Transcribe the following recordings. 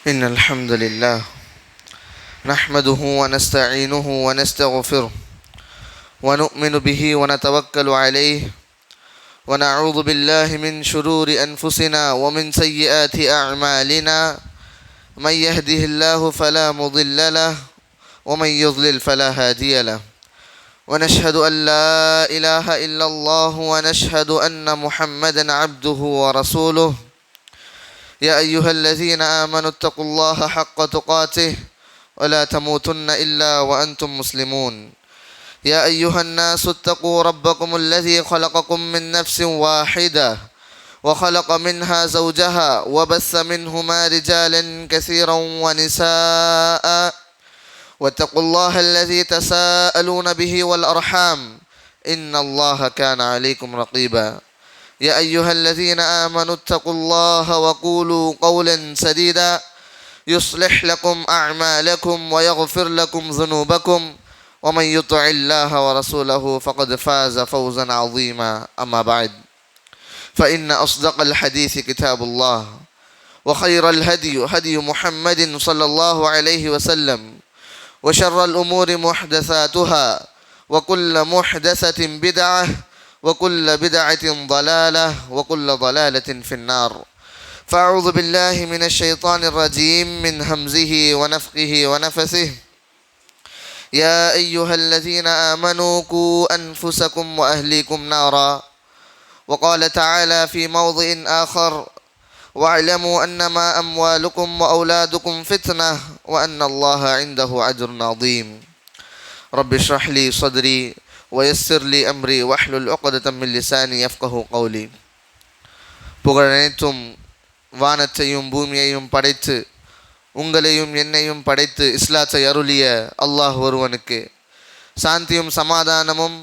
إن الحمد لله نحمده ونستعينه ونستغفره ونؤمن به ونتوكل عليه ونعوذ بالله من شرور أنفسنا ومن سيئات أعمالنا من يهده الله فلا مضل له ومن يضلل فلا هادي له ونشهد أن لا إله إلا الله ونشهد أن محمدا عبده ورسوله يا أيها الذين آمنوا اتقوا الله حق تقاته ولا تموتن إلا وأنتم مسلمون يا أيها الناس اتقوا ربكم الذي خلقكم من نفس واحدة وخلق منها زوجها وبث منهما رجالا كثيرا ونساء واتقوا الله الذي تساءلون به والأرحام إن الله كان عليكم رقيبا يا أيها الذين آمنوا اتقوا الله وقولوا قولا سديدا يصلح لكم أعمالكم ويغفر لكم ذنوبكم ومن يطع الله ورسوله فقد فاز فوزا عظيما أما بعد فإن أصدق الحديث كتاب الله وخير الهدي هدي محمد صلى الله عليه وسلم وشر الأمور محدثاتها وكل محدثة بدعة وكل بدعة ضلالة وكل ضلالة في النار فأعوذ بالله من الشيطان الرجيم من همزه ونفخه ونفثه يا أيها الذين آمنوا قوا أنفسكم وأهليكم نارا وقال تعالى في موضع آخر واعلموا أنما أموالكم وأولادكم فتنة وأن الله عنده أجر عظيم رب اشرح لي صدري ويسر لي أمري واحلل عقدة من لساني يفقهوا قولي. புகழ் அனைத்தும் வானத்தையும் பூமியையும் படைத்து உங்களையும் என்னையும் படைத்து இஸ்லாத்தை அருளிய அல்லாஹ் ஒருவனுக்கு சாந்தியும் சமாதானமும்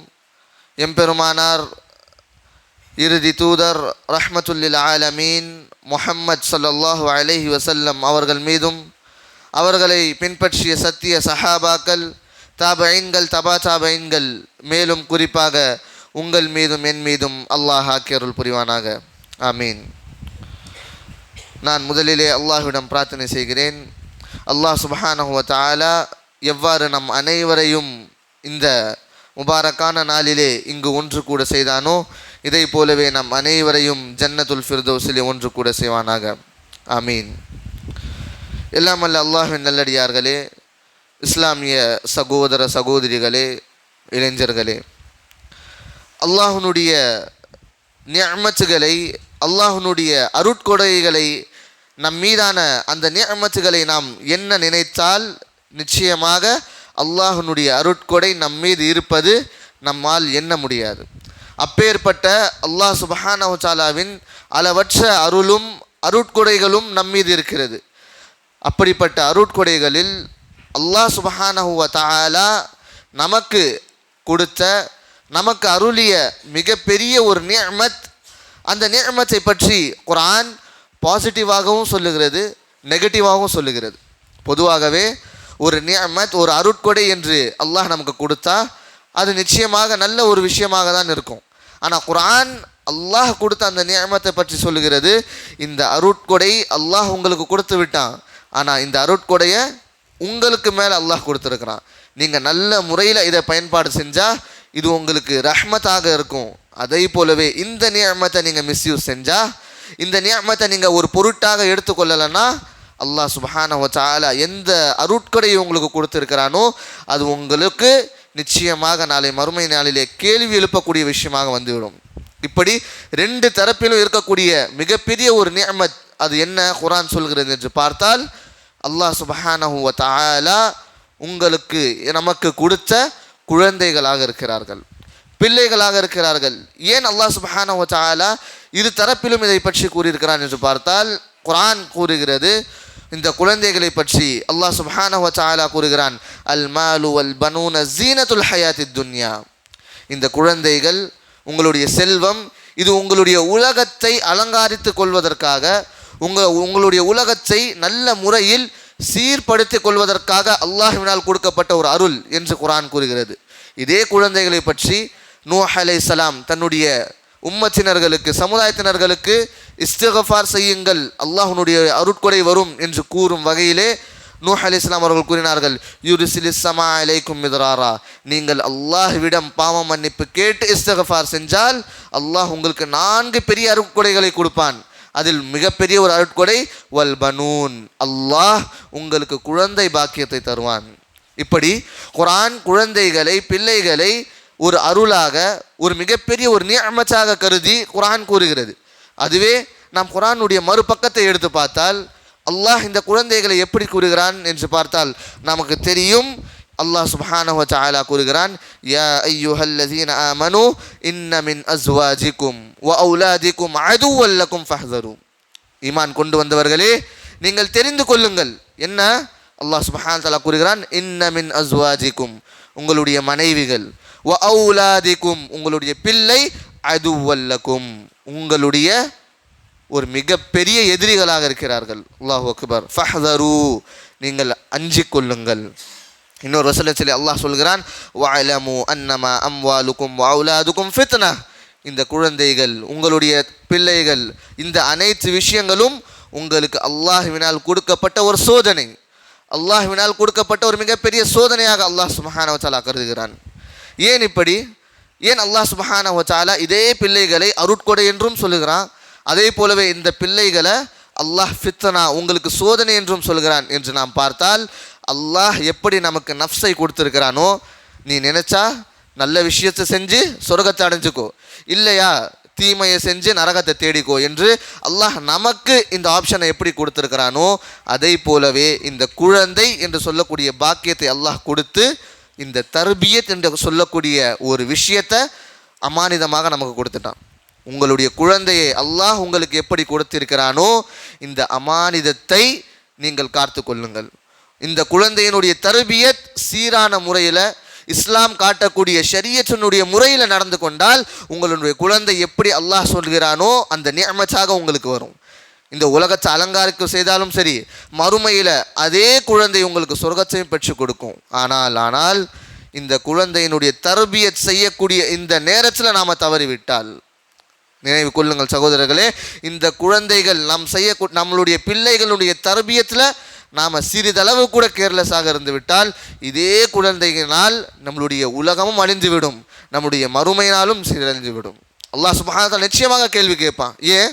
எம்பெருமானார் இறுதி தூதர் ரஹ்மத்துல்லில் ஆலமீன் முஹம்மத் ஸல்லல்லாஹு அலைஹி வஸல்லம் அவர்கள் மீதும் அவர்களை பின்பற்றிய சத்திய சஹாபாக்கள் தாபைன்கள் தபா தாபைன்கள் மேலும் குறிப்பாக உங்கள் மீதும் என் மீதும் அல்லாஹ் ஆக்கியருள் புரிவானாக. ஆமீன். நான் முதலிலே அல்லாஹ்விடம் பிரார்த்தனை செய்கிறேன். அல்லாஹ் சுப்ஹானஹு வ தஆலா எவ்வாறு நம் அனைவரையும் இந்த முபாரக்கான நாளிலே இங்கு ஒன்று கூட செய்தானோ இதை போலவே நம் அனைவரையும் ஜன்னத்துல் ஃபிர்தௌஸிலே ஒன்று கூட செய்வானாக. ஆமீன். எல்லாம் அல்ல அல்லாஹ்வின் நல்லடியார்களே, இஸ்லாமிய சகோதர சகோதரிகளே, இளைஞர்களே, அல்லாஹ்வுடைய நிஅமத்துகளை, அல்லாஹ்வுடைய அருட்கொடைகளை, நம் மீதான அந்த நிஅமத்துகளை நாம் என்ன நினைத்தால் நிச்சயமாக அல்லாஹ்வுடைய அருட்கொடை நம் மீது இருப்பது நம்மால் எண்ண முடியாது. அப்பேற்பட்ட அல்லாஹ் சுப்ஹானஹு வ தஆலாவின் அளவற்ற அருளும் அருட்கொடைகளும் நம் மீது இருக்கிறது. அப்படிப்பட்ட அருட்கொடைகளில் அல்லாஹ் சுப்ஹானஹு வ தஆலா நமக்கு கொடுத்த, நமக்கு அருளிய மிகப்பெரிய ஒரு நிஅமத், அந்த நிஅமத்தை பற்றி குர்ஆன் பாசிட்டிவாகவும் சொல்லுகிறது, நெகட்டிவாகவும் சொல்லுகிறது. பொதுவாகவே ஒரு நிஅமத், ஒரு அருட்கொடை என்று அல்லாஹ் நமக்கு கொடுத்தா அது நிச்சயமாக நல்ல ஒரு விஷயமாக தான் இருக்கும். ஆனால் குர்ஆன் அல்லாஹ் கொடுத்த அந்த நிஅமத்தை பற்றி சொல்லுகிறது, இந்த அருட்கொடை அல்லாஹ் உங்களுக்கு கொடுத்து விட்டான், ஆனால் இந்த அருட்கொடையை உங்களுக்கு மேலே அல்லாஹ் கொடுத்துருக்குறான். நீங்கள் நல்ல முறையில் இதை பயன்பாடு செஞ்சால் இது உங்களுக்கு ரஹ்மத்தாக இருக்கும். அதே போலவே இந்த நிஅமத்தை நீங்கள் மிஸ்யூஸ் செஞ்சால், இந்த நிஅமத்தை நீங்கள் ஒரு பொருட்டாக எடுத்துக்கொள்ளலைன்னா அல்லாஹ் சுப்ஹானஹு வ தஆலா எந்த அருட்கொடையை உங்களுக்கு கொடுத்துருக்கிறானோ அது உங்களுக்கு நிச்சயமாக நாளை மறுமை நாளிலே கேள்வி எழுப்பக்கூடிய விஷயமாக வந்துவிடும். இப்படி ரெண்டு தரப்பிலும் இருக்கக்கூடிய மிகப்பெரிய ஒரு நிஅமத் அது என்ன குர்ஆன் சொல்கிறது என்று பார்த்தால், அல்லாஹ் சுப்ஹானஹு வ தஆலா உங்களுக்கு நமக்கு கொடுத்த குழந்தைகளாக இருக்கிறார்கள், பிள்ளைகளாக இருக்கிறார்கள். ஏன் அல்லாஹ் சுப்ஹானஹு வ தஆலா இரு தரப்பிலும் இதை பற்றி கூறியிருக்கிறான் என்று பார்த்தால், குர்ஆன் கூறுகிறது இந்த குழந்தைகளை பற்றி. அல்லாஹ் சுப்ஹானஹு வ தஆலா கூறுகிறான், அல் மாலு வல் பனூன ஸீனத்துல் ஹயாத்தித் துன்யா. இந்த குழந்தைகள், உங்களுடைய செல்வம், இது உங்களுடைய உலகத்தை அலங்காரித்து கொள்வதற்காக, உங்களுடைய உலகத்தை நல்ல முறையில் சீர்படுத்திக் கொள்வதற்காக அல்லாஹ்வினால் கொடுக்கப்பட்ட ஒரு அருள் என்று குர்ஆன் கூறுகிறது. இதே குழந்தைகளை பற்றி நூஹ் அலைஹிஸ்ஸலாம் தன்னுடைய உம்மத்தினர்களுக்கு சமுதாயத்தினர்களுக்கு இஸ்திக்ஃபார் செய்யுங்கள், அல்லாஹ்வுடைய அருட்கொடை வரும் என்று கூறும் வகையிலே நூஹ் அலைஹிஸ்ஸலாம் அவர்கள் கூறினார்கள், யுர்சிலிஸ் ஸமா அலைக்கும் மித்ராரா, நீங்கள் அல்லாஹ்விடம் பாவ மன்னிப்பு கேட்டு இஸ்திக்ஃபார் செஞ்சால் அல்லாஹ் உங்களுக்கு 4 பெரிய அருட்கொடைகளை கொடுப்பான். அதில் மிகப்பெரிய ஒரு அருட்கொடை வல் பனூன், அல்லாஹ் உங்களுக்கு குழந்தை பாக்கியத்தை தருவான். இப்படி குர்ஆன் குழந்தைகளை பிள்ளைகளை ஒரு அருளாக ஒரு மிகப்பெரிய ஒரு நிஅமத்தாக கருதி குர்ஆன் கூறுகிறது. அதுவே நாம் குர்ஆனுடைய மறுபக்கத்தை எடுத்து பார்த்தால் அல்லாஹ் இந்த குழந்தைகளை எப்படி கூறுகிறான் என்று பார்த்தால் நமக்கு தெரியும். அல்லாஹ் சுப்ஹானஹு வ தஆலா கூறுகிறான், யா அய்யுஹல்லதீன ஆமனூ இன்ன மின் அஸ்வாஜிக்கும் வ அவுலாதிக்கும் அதுவல் லக்கும் ஃபஹ்தரு. ஈமான் கொண்டு வந்தவர்களே நீங்கள் தெரிந்து கொள்ளுங்கள். என்ன அல்லாஹ் சுப்ஹானஹு வ தஆலா கூறுகிறான், இன்ன மின் அஸ்வாஜிக்கும், உங்களுடைய மனைவிகள், வ அவுலாதிக்கும், உங்களுடைய பிள்ளை, அதுவல் லக்கும், உங்களுடைய ஒரு மிகப்பெரிய எதிரிகளாக இருக்கிறார்கள். அல்லாஹு அக்பர். ஃபஹ்தரு, நீங்கள் அஞ்சிக் கொள்ளுங்கள். இன்னொரு வசனத்தில் அல்லாஹ் சொல்கிறான், வஅலமு அன்னமா அம்வாலுக்கும் வ அவுலாதுக்கும் ஃபித்னா, இந்த குழந்தைகள் உங்களுடைய பிள்ளைகள் இந்த அனைத்து விஷயங்களும் உங்களுக்கு அல்லாஹ்வினால் கொடுக்கப்பட்ட ஒரு சோதனை, அல்லாஹ்வினால் கொடுக்கப்பட்ட ஒரு மிகப்பெரிய சோதனையாக அல்லாஹ் சுப்ஹானஹு வ தஆலா கருதுகிறான். ஏன் இப்படி? ஏன் அல்லாஹ் சுப்ஹானஹு வ தஆலா இதே பிள்ளைகளை அருட்கொடை என்றும் சொல்லுகிறான், அதே போலவே இந்த பிள்ளைகளை அல்லாஹ் ஃபித்னா உங்களுக்கு சோதனை என்றும் சொல்கிறான் என்று நாம் பார்த்தால், அல்லாஹ் எப்படி நமக்கு நஃப்ஸை கொடுத்துருக்கிறானோ, நீ நினைச்சா நல்ல விஷயத்தை செஞ்சு சொர்க்கத்தை அடைஞ்சுக்கோ, இல்லையா தீமையை செஞ்சு நரகத்தை தேடிக்கோ என்று அல்லாஹ் நமக்கு இந்த ஆப்ஷனை எப்படி கொடுத்துருக்கிறானோ, அதை போலவே இந்த குழந்தை என்று சொல்லக்கூடிய பாக்கியத்தை அல்லாஹ் கொடுத்து இந்த தர்பியத் என்று சொல்லக்கூடிய ஒரு விஷயத்தை அமானிதமாக நமக்கு கொடுத்துட்டான். உங்களுடைய குழந்தையை அல்லாஹ் உங்களுக்கு எப்படி கொடுத்திருக்கிறானோ இந்த அமானிதத்தை நீங்கள் காத்து கொள்ளுங்கள். இந்த குழந்தையினுடைய தர்பியத் சீரான முறையில் இஸ்லாம் காட்டக்கூடிய ஷரியத்தினுடைய முறையில் நடந்து கொண்டால் உங்களுடைய குழந்தை எப்படி அல்லாஹ் சொல்கிறானோ அந்த நிஅமத்தாக உங்களுக்கு வரும். இந்த உலகத்தை அலங்காரிக்க செய்தாலும் சரி, மறுமையில் அதே குழந்தை உங்களுக்கு சொர்க்கத்தையும் பெற்று கொடுக்கும். ஆனால் இந்த குழந்தையினுடைய தர்பியத் செய்யக்கூடிய இந்த நேரத்தில் நாம் தவறிவிட்டால், நினைவு கொள்ளுங்கள் சகோதரர்களே, இந்த குழந்தைகள் நம்மளுடைய பிள்ளைகளுடைய தர்பியத்தில் நாம் சிறிதளவு கூட கேர்லெஸ்ஸாக இருந்து விட்டால் இதே குழந்தையினால் நம்மளுடைய உலகமும் அழிந்துவிடும், நம்முடைய மறுமையினாலும் சீரழிந்துவிடும். அல்லாஹ் சுப்ஹானஹு வ தஆலா நிச்சயமாக கேள்வி கேட்பான். ஏன்?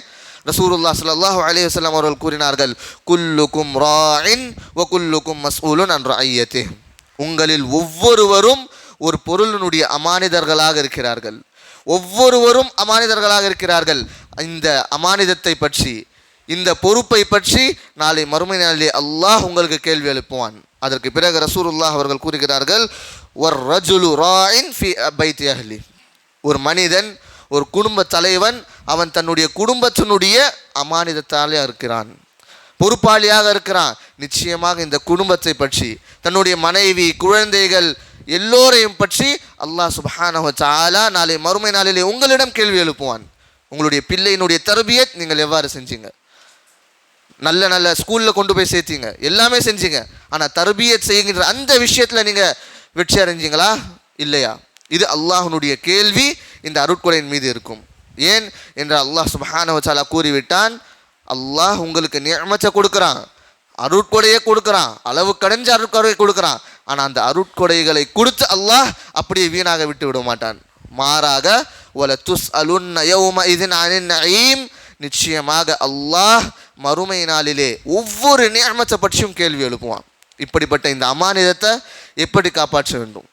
ரசூலுல்லாஹ் ஸல்லல்லாஹு அலைஹி வஸல்லம் அவர்கள் கூறினார்கள், குல்லுக்கும் ராஇன் வ குல்லுக்கும் மஸ்ஊலுன் அன் ரஅய்யத்திஹி, உங்களில் ஒவ்வொருவரும் ஒரு பொருளினுடைய அமானிதர்களாக இருக்கிறார்கள், ஒவ்வொருவரும் அமானிதர்களாக இருக்கிறார்கள். இந்த அமானிதத்தை பற்றி, இந்த பொறுப்பை பற்றி நாளை மறுமை நாளிலே அல்லாஹ் உங்களுக்கு கேள்வி எழுப்புவான். அதற்கு பிறகு ரசூலுல்லாஹ் அவர்கள் கூறுகிறார்கள், வர் ரஜுலு ராஇன் ஃபி பைத்தி அஹ்லி, ஒரு மனிதன், ஒரு குடும்ப தலைவன், அவன் தன்னுடைய குடும்பத்தினுடைய அமானிதத்தாலே இருக்கிறான், பொறுப்பாளியாக இருக்கிறான். நிச்சயமாக இந்த குடும்பத்தை பற்றி, தன்னுடைய மனைவி, குழந்தைகள் எல்லோரையும் பற்றி அல்லாஹ் சுப்ஹானஹு வ தஆலா நாளை மறுமை நாளிலே உங்களிடம் கேள்வி எழுப்புவான். உங்களுடைய பிள்ளையினுடைய தர்பியத் நீங்கள் எவ்வாறு செஞ்சீங்க? நல்ல நல்ல ஸ்கூலில் கொண்டு போய் சேர்த்தீங்க, எல்லாமே செஞ்சீங்க, ஆனால் தர்பியத் செய்கின்ற அந்த விஷயத்தில் நீங்கள் வெற்றி அடைஞ்சிங்களா இல்லையா? இது அல்லாஹ்வுடைய கேள்வி இந்த அருட்கொடையின் மீது இருக்கும். ஏன் என்று அல்லாஹ் சுப்ஹானஹு வ தஆலா கூறிவிட்டான். அல்லாஹ் உங்களுக்கு நிஅமத்தை கொடுக்குறான், அருட்கொடையை கொடுக்குறான், அளவு கடைஞ்ச அருட்கொடையை கொடுக்குறான். ஆனால் அந்த அருட்கொடைகளை கொடுத்து அல்லாஹ் அப்படியே வீணாக விட்டு விட மாட்டான். மாறாக வல துஸ்அலுன்ன யௌமஇதின் அனின் நஈம், நிச்சயமாக அல்லாஹ் மறுமை நாளிலே ஒவ்வொரு நிஅமத்தை பற்றியும் கேள்வி எழுப்புவான். இப்படிப்பட்ட இந்த அமானிதத்தை எப்படி காப்பாற்ற வேண்டும்,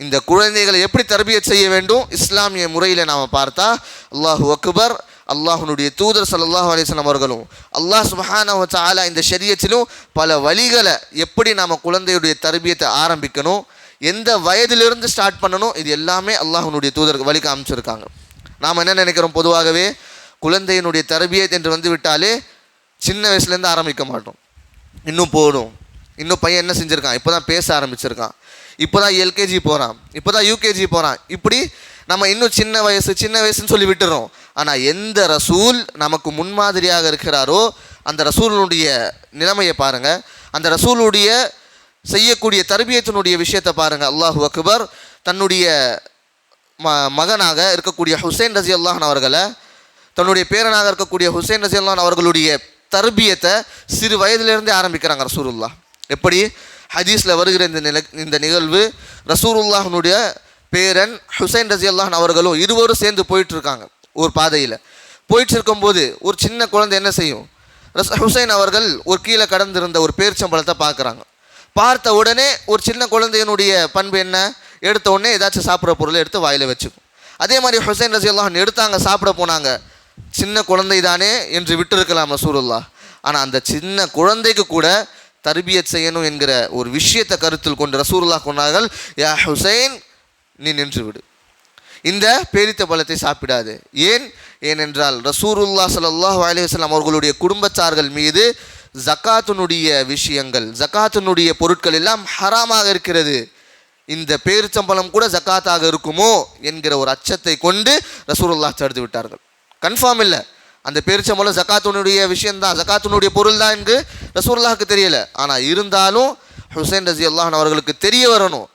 இந்த குழந்தைகளை எப்படி தர்பியத் செய்ய வேண்டும், இஸ்லாமிய முறையில் நாம் பார்த்தா அல்லாஹு அக்பர், அல்லாஹ்வுடைய தூதர் ஸல்லல்லாஹு அலைஹி வஸல்லம் அவர்களும் அல்லாஹ் சுப்ஹானஹு வ தஆலா இந்த ஷரியத்திலும் பல வழிகளை எப்படி நாம் குழந்தையுடைய தர்பியத்தை ஆரம்பிக்கணும், எந்த வயதிலிருந்து ஸ்டார்ட் பண்ணணும், இது எல்லாமே அல்லாஹ்வுடைய தூதர் வழி காமிச்சிருக்காங்க. நாம் என்ன நினைக்கிறோம், பொதுவாகவே குழந்தையினுடைய தர்பியத் என்று வந்து விட்டாலே சின்ன வயசுலேருந்து ஆரம்பிக்க மாட்டோம். இன்னும் போகணும், இன்னும் பையன் என்ன செஞ்சுருக்கான், இப்போ தான் பேச ஆரம்பிச்சிருக்கான், இப்போ தான் எல்கேஜி போகிறான், இப்போ தான் யூகேஜி போகிறான், இப்படி நம்ம இன்னும் சின்ன வயசுன்னு சொல்லி விட்டுறோம். ஆனால் எந்த ரசூல் நமக்கு முன்மாதிரியாக இருக்கிறாரோ அந்த ரசூலுடைய நிலைமையை பாருங்கள், அந்த ரசூலுடைய செய்யக்கூடிய தர்பியத்தினுடைய விஷயத்தை பாருங்கள். அல்லாஹு அக்பர். தன்னுடைய மகனாக இருக்கக்கூடிய ஹுசைன் ரஸியல்லாஹு அன்ஹு அவர்களை, தன்னுடைய பேரனாக இருக்கக்கூடிய ஹுசைன் ரஸியல்லாஹு அன்ஹு அவர்களுடைய தர்பியத்தை சிறு வயதிலிருந்தே ஆரம்பிக்கிறாங்க ரசூலுல்லாஹ். எப்படி ஹதீஸில் வருகிற இந்த நிகழ்வு, ரசூலுல்லாஹ்னுடைய பேரன் ஹுசைன் ரஸியல்லாஹு அன்ஹு அவர்களும் இருவரும் சேர்ந்து போயிட்டு இருக்காங்க. ஒரு பாதையில் போயிட்டு இருக்கும்போது ஒரு சின்ன குழந்தை என்ன செய்யும், ஹுசைன் அவர்கள் ஒரு கீழே கடந்திருந்த ஒரு பேரிச்சம்பழத்தை பார்க்குறாங்க. பார்த்த உடனே ஒரு சின்ன குழந்தையினுடைய பண்பு என்ன, எடுத்த உடனே ஏதாச்சும் சாப்பிட்ற பொருளை எடுத்து வாயில் வச்சுக்கும். அதே மாதிரி ஹுசைன் ரஸியல்லாஹு அன்ஹு எடுத்தாங்க, சாப்பிட போனாங்க. சின்ன குழந்தை தானே என்று விட்டு இருக்கலாம் ரசூலுல்லாஹ். ஆனால் அந்த சின்ன குழந்தைக்கு கூட தர்பியத் செய்யணும் என்கிற ஒரு விஷயத்தை கருத்தில் கொண்டு ரசூலுல்லாஹ் சொன்னார்கள், யா ஹுசைன், நீ நின்று விடு, இந்த பேரித்த பழத்தை சாப்பிடாது. ஏனென்றால் ரசூலுல்லாஹ் ஸல்லல்லாஹு அலைஹி வஸல்லம் அவர்களுடைய குடும்பத்தார்கள் மீது ஜகாத்தினுடைய விஷயங்கள், ஜகாத்தினுடைய பொருட்கள் எல்லாம் ஹராமாக இருக்கிறது. இந்த பேரிச்சம்பழம் கூட ஜகாத்தாக இருக்குமோ என்கிற ஒரு அச்சத்தை கொண்டு ரசூலுல்லாஹ் தடுத்து விட்டார்கள். கன்ஃபார்ம் இல்லை, அந்த பேரிச்சம்பழம் ஜகாத்தினுடைய விஷயம்தான், ஜகாத்தினுடைய பொருள் தான் என்று ரசூலுல்லாஹ்க்கு தெரியலை. ஆனால் இருந்தாலும் ஹுசைன் ரஸியல்லாஹு அன்ஹு அவர்களுக்கு தெரிய வரணும்,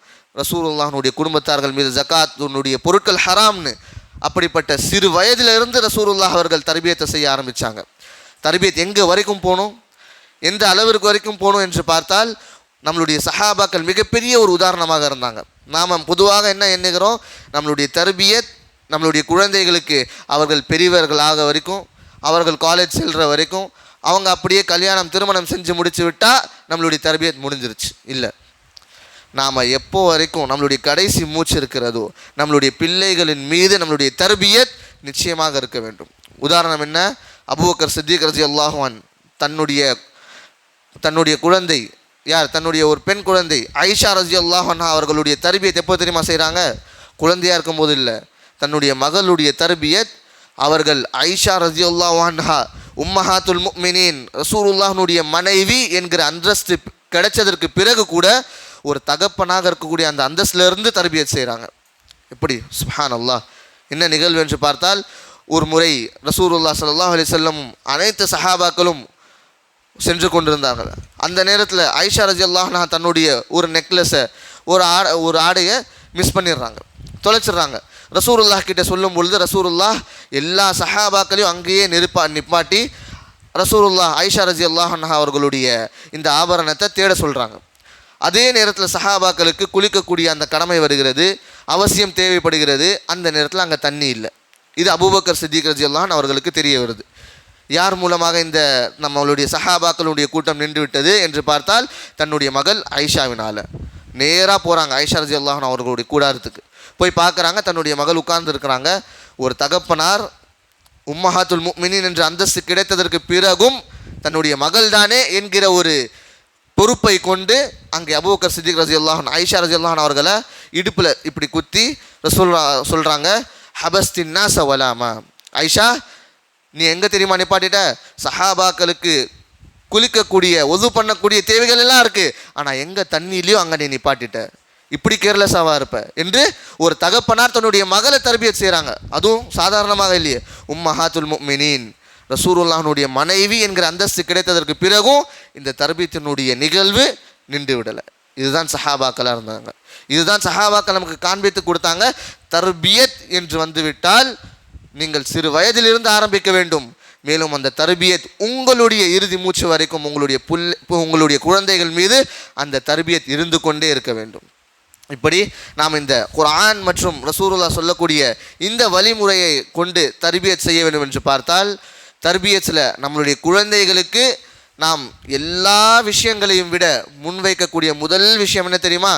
ரசூலுல்லாஹ்னுடைய குடும்பத்தார்கள் மீது ஜகாத்தினுடைய பொருட்கள் ஹராம்னு. அப்படிப்பட்ட சிறு வயதிலிருந்து ரசூலுல்லாஹ் அவர்கள் தர்பியத்தை செய்ய ஆரம்பித்தாங்க. தர்பியத் எங்கே வரைக்கும் போகணும், எந்த அளவிற்கு வரைக்கும் போகணும் என்று பார்த்தால், நம்மளுடைய சஹாபாக்கள் மிகப்பெரிய ஒரு உதாரணமாக இருந்தாங்க. நாம் பொதுவாக என்ன எண்ணுகிறோம், நம்மளுடைய தர்பியத் நம்மளுடைய குழந்தைகளுக்கு அவர்கள் பெரியவர்களாக வரைக்கும், அவர்கள் காலேஜ் செல்கிற வரைக்கும், அவங்க அப்படியே கல்யாணம் திருமணம் செஞ்சு முடிச்சு விட்டால் நம்மளுடைய தர்பியத் முடிஞ்சிருச்சு. இல்லை, நாம் எப்போ வரைக்கும் நம்மளுடைய கடைசி மூச்சு இருக்கிறதோ நம்மளுடைய பிள்ளைகளின் மீது நம்மளுடைய தர்பியத் நிச்சயமாக இருக்க வேண்டும். உதாரணம் என்ன, அபூபக்கர் சித்திக் ரலியல்லாஹு அன்ஹு தன்னுடைய குழந்தை, யார், தன்னுடைய ஒரு பெண் குழந்தை ஆயிஷா ரலியல்லாஹு அன்ஹா அவர்களுடைய தர்பியத் எப்போ தெரியுமா செய்கிறாங்க, குழந்தையாக இருக்கும்போது இல்லை, தன்னுடைய மகளுடைய தர்பியத் அவர்கள் ஆயிஷா ரலியல்லாஹு அன்ஹா உம்மஹாத்துல் முஃமினீன் ரசூலுல்லாஹ்னுடைய மனைவி என்கிற அந்தஸ்து கிடைச்சதற்கு பிறகு கூட ஒரு தகப்பனாக இருக்கக்கூடிய அந்த அந்தஸ்திலிருந்து தர்பியத் செய்கிறாங்க. எப்படி சுப்ஹானல்லாஹ். என்ன நிகழ்வு என்று பார்த்தால், ஒரு முறை ரசூலுல்லாஹ் ஸல்லல்லாஹு அலைஹி வஸல்லம் அனைத்து சஹாபாக்களும் சென்று கொண்டிருந்தார்கள். அந்த நேரத்தில் ஆயிஷா ரலியல்லாஹு அன்ஹா தன்னுடைய ஒரு நெக்லஸை, ஒரு ஆடையை மிஸ் பண்ணிடுறாங்க, தொலைச்சிடுறாங்க. ரசூலுல்லாஹ் கிட்ட சொல்லும் பொழுது ரசூலுல்லாஹ் எல்லா சஹாபாக்களையும் அங்கேயே நிப்பாட்டி ரசூலுல்லாஹ் ஆயிஷா ரலியல்லாஹு அன்ஹா அவர்களுடைய இந்த ஆபரணத்தை தேட சொல்கிறாங்க. அதே நேரத்தில் சஹாபாக்களுக்கு குளிக்கக்கூடிய அந்த கடமை வருகிறது, அவசியம் தேவைப்படுகிறது. அந்த நேரத்தில் அங்கே தண்ணி இல்லை. இது அபூபக்கர் சித்திக் ரலியல்லாஹு அன்ஹு அவர்களுக்கு தெரிய வருது. யார் மூலமாக இந்த நம்மளுடைய சஹாபாக்களுடைய கூட்டம் நின்று விட்டது என்று பார்த்தால், தன்னுடைய மகள் ஆயிஷாவினால். நேராக போகிறாங்க ஆயிஷா ரலியல்லாஹு அன்ஹா அவர்களுடைய கூடாரத்துக்கு. போய் பார்க்குறாங்க, தன்னுடைய மகள் உட்கார்ந்து இருக்கிறாங்க. ஒரு தகப்பனார் உம்மஹாத்துல் முஃமினீன் என்ற அந்தஸ்து கிடைத்ததற்கு பிறகும் தன்னுடைய மகள் தானே என்கிற ஒரு பொறுப்பை கொண்டு அங்கே அபூபக்கர் சித்திக் ரலியல்லாஹு அன்ஹு ஆயிஷா ரலியல்லாஹு அன்ஹா அவர்களை இடுப்பில் இப்படி குத்தி சொல்கிறாங்க, ஹபஸ்தின் நாஸ வலாமா, ஆயிஷா நீ எங்கே தெரியுமா நிப்பாட்டிட்ட, சஹாபாக்களுக்கு குளிக்கக்கூடிய ஒது பண்ணக்கூடிய தேவைகள் எல்லாம் இருக்குது, ஆனால் எங்கே தண்ணியிலையோ அங்கே நீ நிப்பாட்டிட்ட, இப்படி கேர்லெஸ்ஸாக இருப்ப என்று ஒரு தகப்பனார் தன்னுடைய மகளை தர்பியத் செய்கிறாங்க. அதுவும் சாதாரணமாக இல்லையே, உம்மஹாத்துல் முஃமினீன் ரசூலுல்லாஹ்னுடைய மனைவி என்கிற அந்தஸ்து கிடைத்ததற்கு பிறகும் இந்த தர்பியத்தினுடைய நிகழ்வு நின்று விடலை. இதுதான் சஹாபாக்களாக இருந்தாங்க. இதுதான் சஹாபாக்கள் நமக்கு காண்பித்து கொடுத்தாங்க. தர்பியத் என்று வந்துவிட்டால் நீங்கள் சிறு வயதிலிருந்து ஆரம்பிக்க வேண்டும். மேலும் அந்த தர்பியத் உங்களுடைய இறுதி மூச்சு வரைக்கும் உங்களுடைய குழந்தைகள் மீது அந்த தர்பியத் இருந்து கொண்டே இருக்க வேண்டும். இப்படி நாம் இந்த குர்ஆன் மற்றும் ரசூலுல்லாஹ் சொல்லக்கூடிய இந்த வழிமுறையை கொண்டு தர்பியத் செய்ய வேண்டும் என்று பார்த்தால், தர்பியத்தில் நம்மளுடைய குழந்தைகளுக்கு நாம் எல்லா விஷயங்களையும் விட முன்வைக்கக்கூடிய முதல் விஷயம் என்ன தெரியுமா,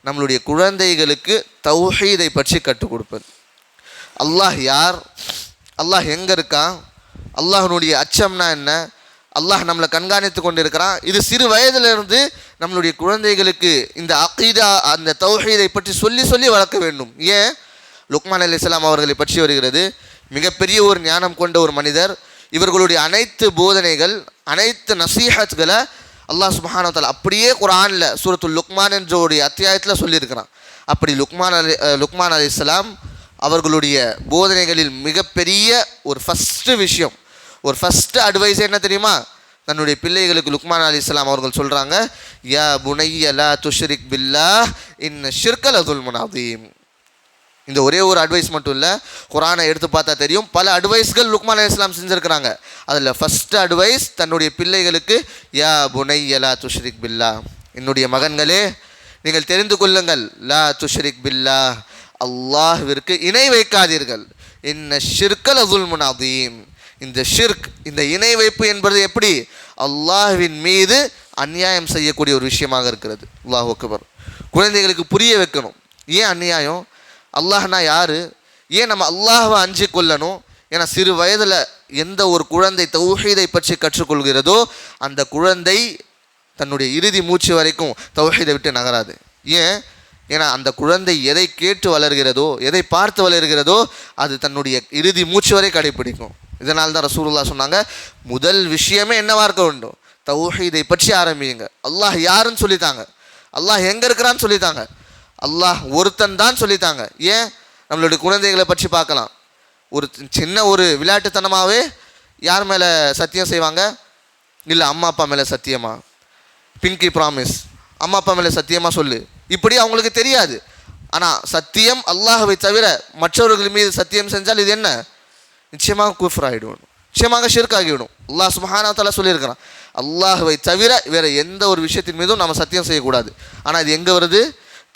நம்மளுடைய குழந்தைகளுக்கு தௌஹீதை பற்றி கற்றுக் கொடுப்பது. அல்லாஹ் யார், அல்லாஹ் எங்கே இருக்கான், அல்லாஹ்னுடைய அச்சம்னா என்ன, அல்லாஹ் நம்மளை கண்காணித்து கொண்டு இருக்கிறான். இது சிறு வயதிலிருந்து நம்மளுடைய குழந்தைகளுக்கு இந்த அகீதா, அந்த தௌஹீதை பற்றி சொல்லி சொல்லி வளர்க்க வேண்டும். ஏன், லுக்மான் அலைஹிஸ்ஸலாம் அவர்களை பற்றி வருகிறது. மிகப்பெரிய ஒரு ஞானம் கொண்ட ஒரு மனிதர். இவர்களுடைய அனைத்து போதனைகள், அனைத்து நசீஹத்களை அல்லாஹ் சுப்ஹானஹு வ தஆலா அப்படியே குர்ஆனில் சூரத்துல் லுக்மான் என்ற ஒரு அத்தியாயத்தில் சொல்லியிருக்கிறான். அப்படி லுக்மான் அலைஹிஸ்ஸலாம் அவர்களுடைய போதனைகளில் மிகப்பெரிய ஒரு ஃபஸ்ட்டு விஷயம், ஒரு ஃபஸ்ட்டு அட்வைஸ் என்ன தெரியுமா, தன்னுடைய பிள்ளைகளுக்கு லுக்மான் அலைஹிஸ்ஸலாம் அவர்கள் சொல்கிறாங்க, யா புனைய லா துஷ்ரிக் பில்லாஹ் இன்ன ஷிர்க லதுல்முன் அதீம். இந்த ஒரே ஒரு அட்வைஸ் மட்டும் இல்லை, குர்ஆனை எடுத்து பார்த்தா தெரியும் பல அட்வைஸ்கள் லுக்மான் அலைஹிஸ்ஸலாம் செஞ்சுருக்கிறாங்க. அதில் ஃபஸ்ட்டு அட்வைஸ் தன்னுடைய பிள்ளைகளுக்கு, யா புனைய லா துஷ்ரிக் பில்லா, என்னுடைய மகன்களே நீங்கள் தெரிந்து கொள்ளுங்கள், லா துஷ்ரிக் பில்லா, அல்லாஹ்விற்கு இணை வைக்காதீர்கள், இன்ன ஷிர்க லஸுல்முன் அதீம், இந்த ஷிர்க், இந்த இணை வைப்பு என்பது எப்படி அல்லாஹ்வின் மீது அநியாயம் செய்யக்கூடிய ஒரு விஷயமாக இருக்கிறது. அல்லாஹ் அக்பர். குழந்தைகளுக்கு புரிய வைக்கணும், ஏன் அநியாயம், அல்லாஹ்னா யார், ஏன் நம்ம அல்லாஹ்வை அஞ்சு கொள்ளணும். ஏன்னா சிறு வயதில் எந்த ஒரு குழந்தை தௌஹீதை பற்றி கற்றுக்கொள்கிறதோ அந்த குழந்தை தன்னுடைய இறுதி மூச்சு வரைக்கும் தௌஹீதை விட்டு நகராது. ஏன்? ஏன்னா அந்த குழந்தை எதை கேட்டு வளர்கிறதோ, எதை பார்த்து வளர்கிறதோ அது தன்னுடைய இறுதி மூச்சு வரை கடைப்பிடிக்கும். இதனால் தான் ரசூலுல்லாஹ் சொன்னாங்க, முதல் விஷயமே என்னவா இருக்க வேண்டும், தௌஹீதை பற்றி ஆரம்பிங்க. அல்லாஹ் யாருன்னு சொல்லித்தாங்க, அல்லாஹ் எங்கே இருக்கிறான்னு சொல்லித்தாங்க, அல்லாஹ் ஒருத்தன் தான் சொல்லித்தாங்க. ஏன்? நம்மளுடைய குழந்தைகளை பற்றி பார்க்கலாம். ஒரு சின்ன ஒரு விளையாட்டுத்தனமாகவே யார் மேலே சத்தியம் செய்வாங்க, இல்லை அம்மா அப்பா மேலே சத்தியமா, பிங்கி ப்ராமிஸ், அம்மா அப்பா மேலே சத்தியமாக சொல்லு, இப்படி அவங்களுக்கு தெரியாது. ஆனால் சத்தியம் அல்லாஹ்வை தவிர மற்றவர்கள் மீது சத்தியம் செஞ்சால் இது என்ன, நிச்சயமாக குஃப்ர் ஆகிடும், நிச்சயமாக ஷிர்க் ஆகிவிடும். அல்லாஹ் சுப்ஹானஹு வ தஆலா சொல்லியிருக்கிறான், அல்லாஹ்வை தவிர வேறு எந்த ஒரு விஷயத்தின் மீதும் நம்ம சத்தியம் செய்யக்கூடாது. ஆனால் இது எங்கே வருது,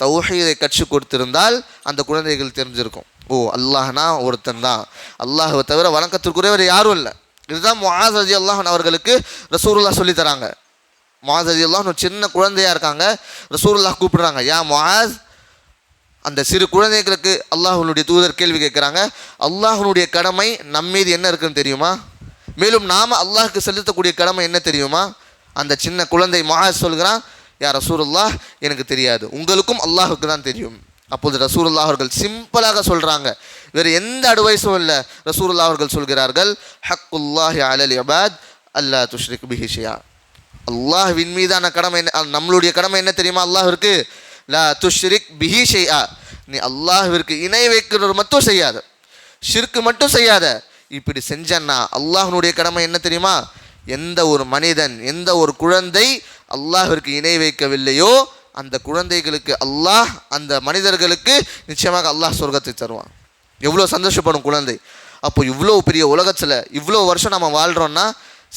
தௌஹீதை கற்றுக் கொடுத்திருந்தால் அந்த குழந்தைகள் தெரிஞ்சிருக்கும், ஓ அல்லாஹ்னா ஒருத்தன் தான், அல்லாஹ்வை தவிர வணக்கத்திற்குரியவர் யாரும் இல்லை. இதுதான் முஆஸ் ரலியல்லாஹு அன்ஹு அவர்களுக்கு ரசூலுல்லாஹ் சொல்லித்தராங்க. முஆஸ் ரலியல்லாஹு அன்ஹு சின்ன குழந்தையாக இருக்காங்க, ரசூலுல்லாஹ் கூப்பிடுறாங்க, யா முஆஸ். அந்த சிறு குழந்தைகளுக்கு அல்லாஹ்வுடைய தூதர் கேள்வி கேட்குறாங்க, அல்லாஹ்வுடைய கடமை நம்மீது என்ன இருக்குன்னு தெரியுமா, மேலும் நாம் அல்லாஹ்க்கு செலுத்தக்கூடிய கடமை என்ன தெரியுமா. அந்த சின்ன குழந்தை முஆஸ் சொல்கிறான், யா ரசூலுல்லாஹ் எனக்கு தெரியாது, உங்களுக்கும் அல்லாஹுக்கு தான் தெரியும். அப்போது ரசூலுல்லாஹ் அவர்கள் சிம்பிளாக சொல்கிறாங்க, வேறு எந்த அட்வைஸும் இல்லை. ரசூலுல்லாஹ் அவர்கள் சொல்கிறார்கள், ஹக்குல்லாஹி அலல் இபாத் அல்லா துஷ்ரிக் பிஹி ஷைஆ, அல்லாஹ்வின் மீதான கடமை என்ன, நம்மளுடைய கடமை என்ன தெரியுமா அல்லாஹ்விற்கு, லா துஷ்ரிக் பிஹி ஷைஆ, நீ அல்லாஹ்விற்கு இணை வைக்கிறது மட்டும் செய்யாத, ஷிர்க் மட்டும் செய்யாத. இப்படி செஞ்சன்னா அல்லாஹ்னுடைய கடமை என்ன தெரியுமா, எந்த ஒரு மனிதன், எந்த ஒரு குழந்தை அல்லாஹ்விற்கு இணை வைக்கவில்லையோ அந்த குழந்தைகளுக்கு அல்லாஹ், அந்த மனிதர்களுக்கு நிச்சயமாக அல்லாஹ் சொர்க்கத்தை தருவான். எவ்வளோ சந்தோஷப்படும் குழந்தை. அப்போ இவ்வளோ பெரிய உலகத்தில் இவ்வளோ வருஷம் நம்ம வாழ்கிறோன்னா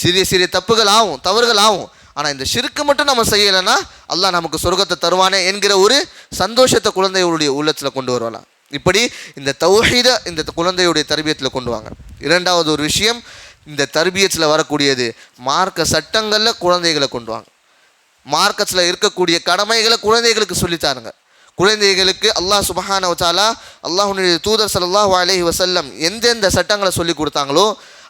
சிறிய சிறிய தப்புகள் ஆகும், தவறுகள் ஆகும். ஆனால் இந்த ஷிர்க்கு மட்டும் நம்ம செய்யலைன்னா அல்லாஹ் நமக்கு சொர்க்கத்தை தருவானே என்கிற ஒரு சந்தோஷத்தை குழந்தைகளுடைய உள்ளத்தில் கொண்டு வருவாங்க. இப்படி இந்த தௌஹீதை இந்த குழந்தையுடைய தர்பியத்தில் கொண்டு வாங்க. இரண்டாவது ஒரு விஷயம், இந்த தர்பியத்தில் வரக்கூடியது மார்க்க சட்டங்களில் குழந்தைகளை கொண்டு வாங்க. மார்க்கத்தில் இருக்கக்கூடிய கடமைகளை குழந்தைகளுக்கு சொல்லித்தாருங்க. குழந்தைகளுக்கு அல்லாஹ் சுப்ஹானஹு வ தஆலா, அல்லாஹ்வுடைய தூதர் ஸல்லல்லாஹு அலைஹி வஸல்லம் எந்தெந்த சட்டங்களை சொல்லி கொடுத்தாங்களோ,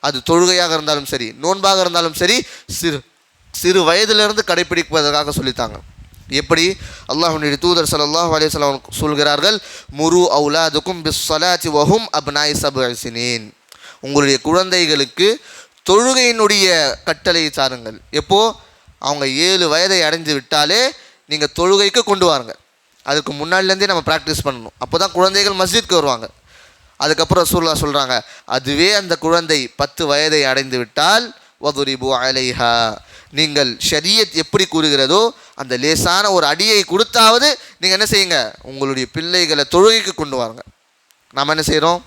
அது தொழுகையாக இருந்தாலும் சரி, நோன்பாக இருந்தாலும் சரி, சிறு வயதிலிருந்து கடைப்பிடிப்பதற்காக சொல்லித்தாங்க. எப்படி? அல்லாஹ்வுடைய தூதர் ஸல்லல்லாஹு அலைஹி வஸல்லம் சொல்கிறார்கள், முரு அவுலாதுக்கும் பிஸ்ஸலாத்தி வஹும் அப்னாஇ சப்இ சினீன், உங்களுடைய குழந்தைகளுக்கு தொழுகையினுடைய கட்டளையை சாருங்கள். எப்போ? அவங்க 7 வயதை அடைந்து விட்டாலே நீங்கள் தொழுகைக்கு கொண்டு வாருங்க. அதுக்கு முன்னாடிலேருந்தே நம்ம ப்ராக்டிஸ் பண்ணணும். அப்போ தான் குழந்தைகள் மஸ்ஜித்க்கு வருவாங்க. அதுக்கப்புறம் ரசூலுல்லாஹ் சொல்கிறாங்க, அதுவே அந்த குழந்தை 10 வயதை அடைந்து விட்டால் வதுரிபு அலைஹா, நீங்கள் ஷரியத் எப்படி கூறுகிறதோ அந்த லேசான ஒரு அடியை கொடுத்தாவது நீங்கள் என்ன செய்யுங்க, உங்களுடைய பிள்ளைகளை தொழுகைக்கு கொண்டு வாருங்க. நாம் என்ன செய்கிறோம்,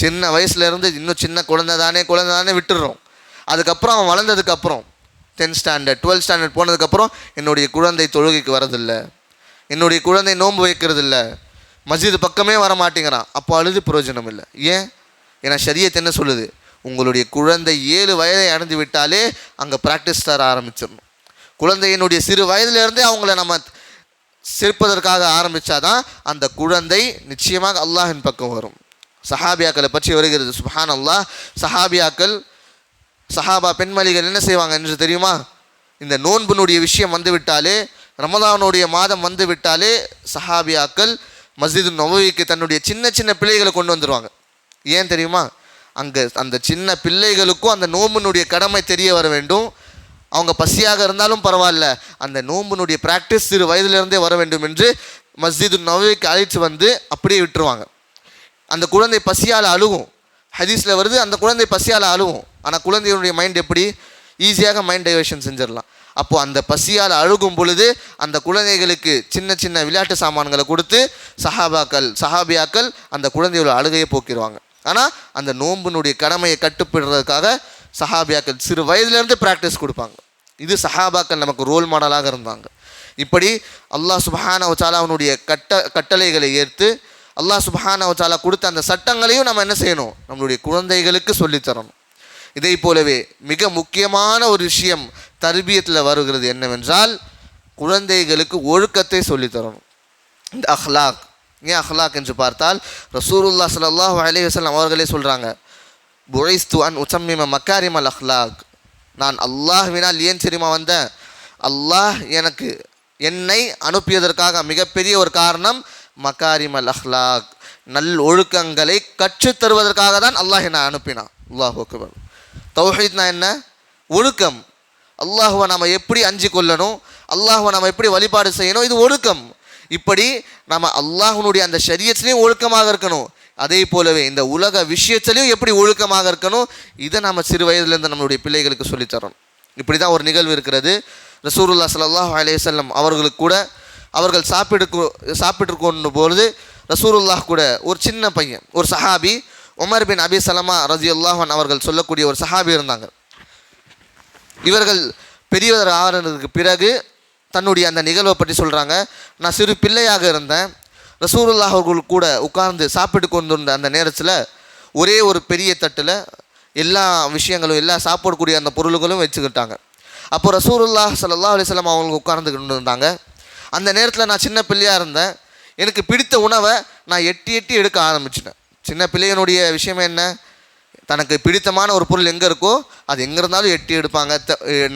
சின்ன வயசுலேருந்து இன்னும் சின்ன குழந்தை தானே விட்டுடுறோம். அதுக்கப்புறம் அவன் வளர்ந்ததுக்கப்புறம் 10th ஸ்டாண்டர்ட் 12th ஸ்டாண்டர்ட் போனதுக்கப்புறம் என்னுடைய குழந்தை தொழுகைக்கு வரதில்லை, என்னுடைய குழந்தை நோன்பு வைக்கிறதில்ல, மஸ்ஜித் பக்கமே வர மாட்டேங்கிறான். அப்போ அழுது பிரயோஜனம் இல்லை. ஏன்? ஏன்னா ஷரியத் என்ன சொல்லுது, உங்களுடைய குழந்தை 7 வயதை அடைந்து விட்டாலே அங்கே ப்ராக்டிஸ் தர ஆரம்பிச்சிடணும். குழந்தையினுடைய சிறு வயதிலிருந்தே அவங்கள நம்ம சேர்ப்பதற்காக ஆரம்பித்தாதான் அந்த குழந்தை நிச்சயமாக அல்லாஹின் பக்கம் வரும். சஹாபியாக்களை பற்றி வருகிறது, சுப்ஹான் அல்லாஹ். சஹாபா பெண்மணிகள் என்ன செய்வாங்க என்று தெரியுமா, இந்த நோன்பினுடைய விஷயம் வந்து விட்டாலே, ரமலானுடைய மாதம் வந்து விட்டாலே சஹாபியாக்கள் மஸ்ஜிது நபவிக்கு தன்னுடைய சின்ன சின்ன பிள்ளைகளை கொண்டு வந்துடுவாங்க. ஏன் தெரியுமா, அங்கே அந்த சின்ன பிள்ளைகளுக்கும் அந்த நோம்பினுடைய கடமை தெரிய வர வேண்டும். அவங்க பசியாக இருந்தாலும் பரவாயில்ல, அந்த நோம்பினுடைய ப்ராக்டிஸ் சிறு வயதிலிருந்தே வர வேண்டும் என்று மஸ்ஜிது நபவிக்கு அழைத்து வந்து அப்படியே விட்டுருவாங்க. அந்த குழந்தை பசியால் அழுகும். ஹதீஸில் வருது, அந்த குழந்தை பசியால் அழுகும். ஆனால் குழந்தையுடைய மைண்ட் எப்படி, ஈஸியாக மைண்ட் டைவர்ஷன் செஞ்சிடலாம். அப்போது அந்த பசியால் அழுகும் பொழுது அந்த குழந்தைகளுக்கு சின்ன சின்ன விளையாட்டு சாமான்களை கொடுத்து சஹாபியாக்கள் அந்த குழந்தையோட அழுகையை போக்கிடுவாங்க. ஆனால் அந்த நோம்பினுடைய கடமையை கட்டுப்படுறதுக்காக சஹாபியாக்கள் சிறு வயதுலேருந்து ப்ராக்டிஸ் கொடுப்பாங்க. இது சஹாபாக்கள் நமக்கு ரோல் மாடலாக இருந்தாங்க. இப்படி அல்லாஹ் சுப்ஹானஹு வ தஆலா அவனுடைய கட்டளைகளை ஏற்று அல்லாஹ் சுப்ஹானஹு வ தஆலா கொடுத்த அந்த சட்டங்களையும் நம்ம என்ன செய்யணும், நம்மளுடைய குழந்தைகளுக்கு சொல்லித்தரணும். இதை போலவே மிக முக்கியமான ஒரு விஷயம் தர்பியத்தில் வருகிறது என்னவென்றால், குழந்தைகளுக்கு ஒழுக்கத்தை சொல்லித்தரணும். இந்த அஹ்லாக், ஏன் அஹ்லாக் என்று பார்த்தால் ரசூலுல்லாஹ் ஸல்லல்லாஹு அலைஹி வஸல்லம் அவர்களே சொல்கிறாங்க, புஇஸ்து அன் உத்தம்மிம மக்காரிமல் அஹ்லாக், நான் அல்லாஹ்வினால் ஏன் தெரியுமா வந்தேன், அல்லாஹ் என்னை அனுப்பியதற்காக மிகப்பெரிய ஒரு காரணம் மக்காரிமல் அஹ்லாக், நல் ஒழுக்கங்களை கற்றுத்தருவதற்காக தான் அல்லாஹ் என்னை அனுப்பினான். அல்லாஹு அக்பர். தௌஹீத்னா என்ன? ஒழுக்கம். அல்லாஹுவை நம்ம எப்படி அஞ்சு கொள்ளணும், அல்லாஹுவை நம்ம எப்படி வழிபாடு செய்யணும், இது ஒழுக்கம். இப்படி நம்ம அல்லாஹ்வுடைய அந்த ஷரியத்திலையும் ஒழுக்கமாக இருக்கணும். அதே போலவே இந்த உலக விஷயத்திலையும் எப்படி ஒழுக்கமாக இருக்கணும், இதை நம்ம சிறு வயதிலேருந்து நம்மளுடைய பிள்ளைகளுக்கு சொல்லித்தரணும். இப்படி தான் ஒரு நிகழ்வு இருக்கிறது. ரசூலுல்லாஹ் ஸல்லல்லாஹு அலைஹி வஸல்லம் அவர்களுக்கு கூட அவர்கள் சாப்பிட்டு கொண்ட பொழுது ரசூலுல்லாஹ் கூட ஒரு சின்ன பையன், ஒரு சஹாபி உமர் பின் அபி சலமா ரலியல்லாஹு அன்ஹு அவர்கள் சொல்லக்கூடிய ஒரு சஹாபி இருந்தாங்க. இவர்கள் பெரியவர் ஆனதுக்கு பிறகு தன்னுடைய அந்த நிகழ்வை பற்றி சொல்கிறாங்க. நான் சிறு பிள்ளையாக இருந்தேன், ரசூலுல்லாஹ் அவர்கள் கூட உட்கார்ந்து சாப்பிட்டு கொண்டிருந்த அந்த நேரத்தில் ஒரே ஒரு பெரிய தட்டில் எல்லா விஷயங்களும் எல்லா சாப்பிடக்கூடிய அந்த பொருள்களும் வச்சுக்கிட்டாங்க. அப்போ ரசூலுல்லாஹ் ஸல்லல்லாஹு அலைஹி வஸல்லம் அவங்க உட்கார்ந்து கொண்டு இருந்தாங்க. அந்த நேரத்தில் நான் சின்ன பிள்ளையாக இருந்தேன். எனக்கு பிடித்த உணவை நான் எட்டி எடுக்க ஆரம்பிச்சிட்டேன். சின்ன பிள்ளையனுடைய விஷயம் என்ன, தனக்கு பிடித்தமான ஒரு பொருள் எங்கே இருக்கோ அது எங்கே இருந்தாலும் எட்டி எடுப்பாங்க,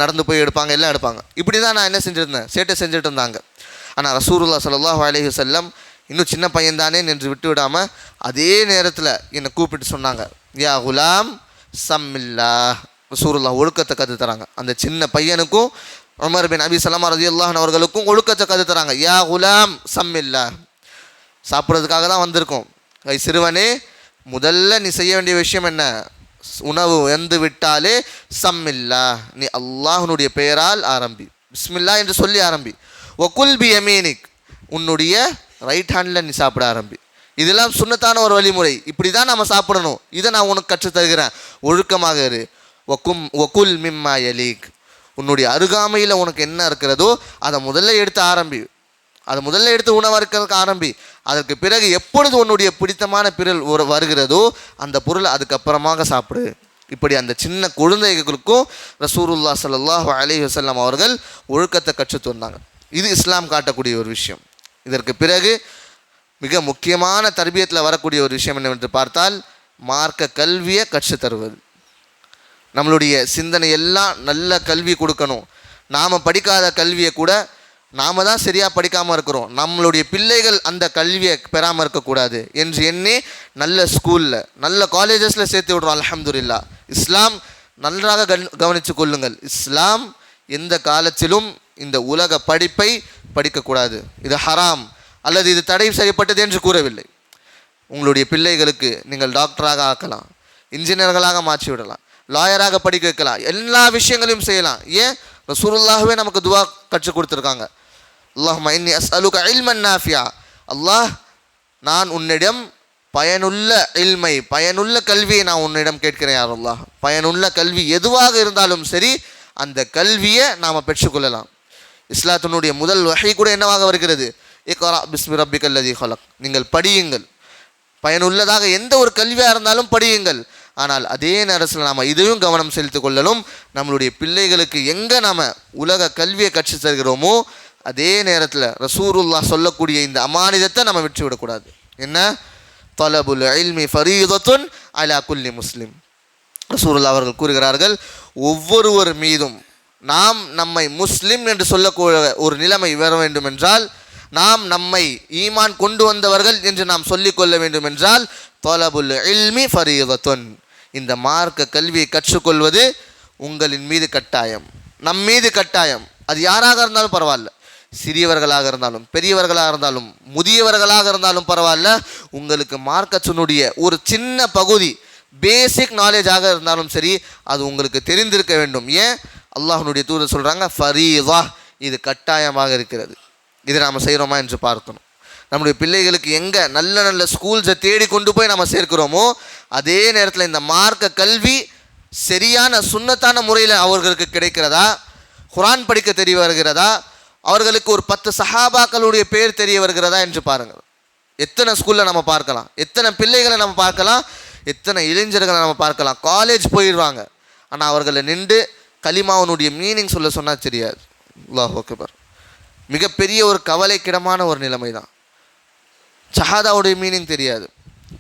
நடந்து போய் எடுப்பாங்க, எல்லாம் எடுப்பாங்க. இப்படி தான் நான் என்ன செஞ்சுருந்தேன், சேட்டை செஞ்சுட்டு இருந்தாங்க. ஆனால் ரசூலுல்லாஹ் ஸல்லல்லாஹு அலைஹி வஸல்லம் இன்னும் சின்ன பையன்தானே என்று விட்டு விடாமல் அதே நேரத்தில் என்னை கூப்பிட்டு சொன்னாங்க, யா குலாம் சம்மில்லா. ரசூலுல்லாஹ் ஒழுக்கத்தை கற்று தராங்க. அந்த சின்ன பையனுக்கும் உமர் பின் அபி சலமா ரலியல்லாஹு அன்ஹு அவர்களுக்கும் ஒழுக்கத்தை கற்று தராங்க. யா குலாம் சம்மில்லா, சாப்பிட்றதுக்காக தான் வந்திருக்கோம். சிறுவனே, முதல்ல நீ செய்ய வேண்டிய விஷயம் என்ன, உணவு வந்து விட்டாலே சம்மில்லா, நீ அல்லாஹ்னுடைய பெயரால் ஆரம்பி, பிஸ்மில்லா என்று சொல்லி ஆரம்பி. வகுல் பி யமீனிக், உன்னுடைய ரைட் ஹேண்டில் நீ சாப்பிட ஆரம்பி. இதெல்லாம் சுன்னத்தான ஒரு வழிமுறை. இப்படி தான் நம்ம சாப்பிடணும். இதை நான் உனக்கு கற்று தருகிறேன், ஒழுக்கமாக இரு. வகுல் மிம்மா யலீக், உன்னுடைய அருகாமையில் உனக்கு என்ன இருக்கிறதோ அதை முதல்ல எடுத்து ஆரம்பி, அதை முதல்ல எடுத்து உணவு இருக்கிறதுக்கு ஆரம்பி. அதற்கு பிறகு எப்பொழுது உன்னுடைய பிடித்தமான பொருள் வருகிறதோ அந்த பொருளை அதுக்கப்புறமாக சாப்பிடு. இப்படி அந்த சின்ன குழந்தைகளுக்கும் ரசூலுல்லாஹ் ஸல்லல்லாஹு அலைஹி வஸல்லம் அவர்கள் ஒழுக்கத்தை கற்றுத் தந்தாங்க. இது இஸ்லாம் காட்டக்கூடிய ஒரு விஷயம். இதற்கு பிறகு மிக முக்கியமான தர்பியத்தில் வரக்கூடிய ஒரு விஷயம் என்னவென்று பார்த்தால், மார்க்க கல்வியை கற்றுத் தருவது. நம்மளுடைய சிந்தனை எல்லாம் நல்ல கல்வி கொடுக்கணும். நாம் படிக்காத கல்வியை கூட நாம் தான் சரியாக படிக்காமல் இருக்கிறோம், நம்மளுடைய பிள்ளைகள் அந்த கல்வியை பெறாமல் இருக்கக்கூடாது என்று எண்ணி நல்ல ஸ்கூலில் நல்ல காலேஜஸில் சேர்த்து விடுறோம். அல்ஹம்துலில்லாஹ். இஸ்லாம் நன்றாக கவனித்து கொள்ளுங்கள். இஸ்லாம் எந்த காலத்திலும் இந்த உலக படிப்பை படிக்கக்கூடாது, இது ஹராம் அல்லது இது தடை செய்யப்பட்டது என்று கூறவில்லை. உங்களுடைய பிள்ளைகளுக்கு நீங்கள் டாக்டராக ஆக்கலாம், இன்ஜினியர்களாக மாற்றி விடலாம், லாயராக படிக்க வைக்கலாம், எல்லா விஷயங்களையும் செய்யலாம். ஏன், ரசூலுல்லாஹ்வே நமக்கு துவா கற்றுக் கொடுத்துருக்காங்க. அல்லாஹும்ம இன்னி அஸ்அலுக இல்மன் நாஃபியா, அல்லாஹ் நான் உன்னிடம் பயனுள்ள இல்மை, பயனுள்ள கல்வியை நான் உன்னிடம் கேட்கிறேன். யா அல்லாஹ், பயனுள்ள கல்வி எதுவாக இருந்தாலும் சரி அந்த கல்வியை நாம் பெற்றுக்கொள்ளலாம். இஸ்லாத்தினுடைய முதல் வஹி கூட என்னவாக வருகிறது, இக்ரா பிஸ்மி ரப்பிக்கல் லதீ ஹலக், நீங்கள் படியுங்கள். பயனுள்ளதாக எந்த ஒரு கல்வியாக இருந்தாலும் படியுங்கள். ஆனால் அதே நேரத்தில் நாம் இதையும் கவனம் செலுத்திக் கொள்ளலும், நம்மளுடைய பிள்ளைகளுக்கு எங்கே நாம் உலக கல்வியை கற்றுத் தருகிறோமோ அதே நேரத்தில் ரசூலுல்லாஹ் சொல்லக்கூடிய இந்த அமானிதத்தை நம்ம விட்டு விடக்கூடாது. என்ன, தலபுல் இல்மி ஃபரீதத்துன் அலா குல்லி முஸ்லிம். ரசூலுல்லாஹ் அவர்கள் கூறுகிறார்கள், ஒவ்வொருவர் மீதும் நாம் நம்மை முஸ்லிம் என்று சொல்லக்கூடிய ஒரு நிலைமை வர வேண்டும் என்றால், நாம் நம்மை ஈமான் கொண்டு வந்தவர்கள் என்று நாம் சொல்லிக்கொள்ள வேண்டும் என்றால், தலபுல் இல்மி ஃபரீதத்துன், இந்த மார்க்க கல்வியை கற்றுக்கொள்வது உங்களின் மீது கட்டாயம், நம் மீது கட்டாயம். அது யாராக இருந்தாலும் பரவாயில்ல, சிறியவர்களாக இருந்தாலும் பெரியவர்களாக இருந்தாலும், முதியவர்களாக இருந்தாலும் பரவாயில்ல, உங்களுக்கு மார்க்கத்தினுடைய ஒரு சின்ன பகுதி பேசிக் நாலேஜாக இருந்தாலும் சரி அது உங்களுக்கு தெரிந்திருக்க வேண்டும். ஏன் அல்லாஹ்வுடைய தூதர் சொல்கிறாங்க ஃபரீதா, இது கட்டாயமாக இருக்கிறது. இதை நாம் செய்கிறோமா என்று பார்க்கணும். நம்முடைய பிள்ளைகளுக்கு எங்கே நல்ல நல்ல ஸ்கூல்ஸை தேடி கொண்டு போய் நம்ம சேர்க்கிறோமோ அதே நேரத்தில் இந்த மார்க்க கல்வி சரியான சுன்னத்தான முறையில் அவர்களுக்கு கிடைக்கிறதா, குர்ஆன் படிக்க தெரிய வருகிறதா, அவர்களுக்கு ஒரு 10 சஹாபாக்களுடைய பேர் தெரிய வருகிறதா என்று பாருங்கள். எத்தனை ஸ்கூலில் நம்ம பார்க்கலாம், எத்தனை பிள்ளைகளை நம்ம பார்க்கலாம், எத்தனை இளைஞர்களை நம்ம பார்க்கலாம். காலேஜ் போயிடுவாங்க, ஆனால் அவர்களை நின்று கலிமாவனுடைய மீனிங் சொல்ல சொன்னால் தெரியாது. அல்லாஹ் அக்பர். மிகப்பெரிய ஒரு கவலைக்கிடமான ஒரு நிலைமை தான். ஷஹாதாவுடைய மீனிங் தெரியாது.